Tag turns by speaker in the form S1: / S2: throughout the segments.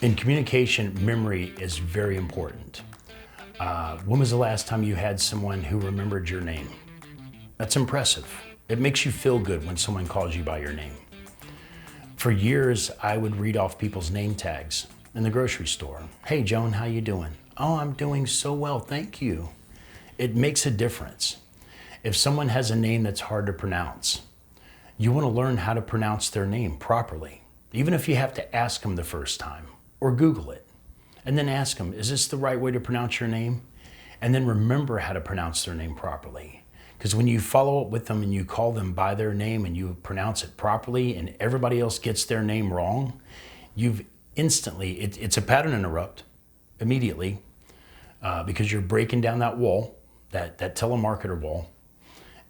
S1: In communication, memory is very important. When was the last time you had someone who remembered your name? That's impressive. It makes you feel good when someone calls you by your name. For years, I would read off people's name tags in the grocery store. Hey, Joan, how you doing? Oh, I'm doing so well, thank you. It makes a difference. If someone has a name that's hard to pronounce, you want to learn how to pronounce their name properly, even if you have to ask them the first time, or Google it, and then ask them, is this the right way to pronounce your name? And then remember how to pronounce their name properly. Because when you follow up with them and you call them by their name and you pronounce it properly and everybody else gets their name wrong, you've instantly, it's a pattern interrupt immediately because you're breaking down that wall, that telemarketer wall,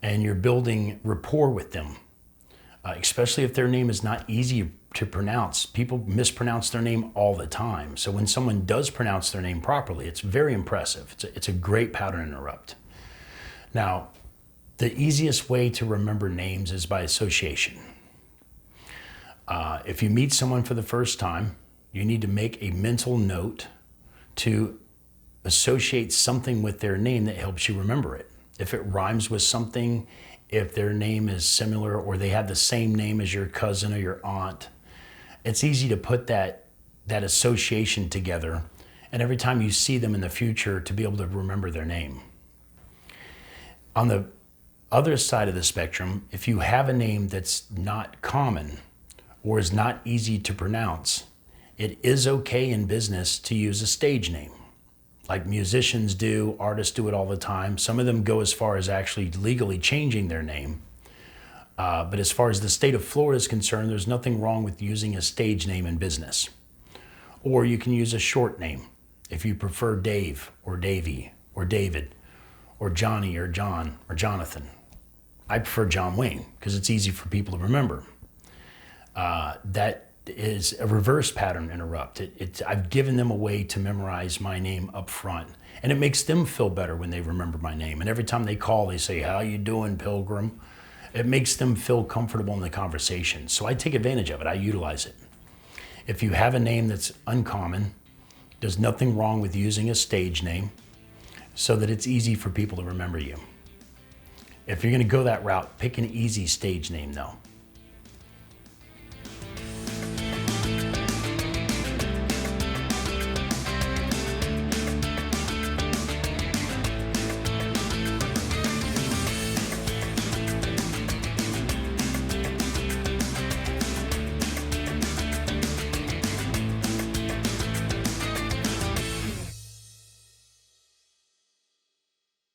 S1: and you're building rapport with them, especially if their name is not easy to pronounce. People mispronounce their name all the time. So when someone does pronounce their name properly, it's very impressive. It's a great pattern interrupt. Now, the easiest way to remember names is by association. If you meet someone for the first time, you need to make a mental note to associate something with their name that helps you remember it. If it rhymes with something, if their name is similar or they have the same name as your cousin or your aunt, it's easy to put that association together, and every time you see them in the future to be able to remember their name. On the other side of the spectrum, if you have a name that's not common or is not easy to pronounce, it is okay in business to use a stage name. Like musicians do, artists do it all the time. Some of them go as far as actually legally changing their name. But as far as the state of Florida is concerned, there's nothing wrong with using a stage name in business. Or you can use a short name if you prefer Dave or Davey or David or Johnny or John or Jonathan. I prefer John Wayne because it's easy for people to remember. That is a reverse pattern interrupt. I've given them a way to memorize my name up front, and it makes them feel better when they remember my name. And every time they call, they say, how you doing, Pilgrim? It makes them feel comfortable in the conversation. So I take advantage of it. I utilize it. If you have a name that's uncommon, there's nothing wrong with using a stage name so that it's easy for people to remember you. If you're going to go that route, pick an easy stage name though.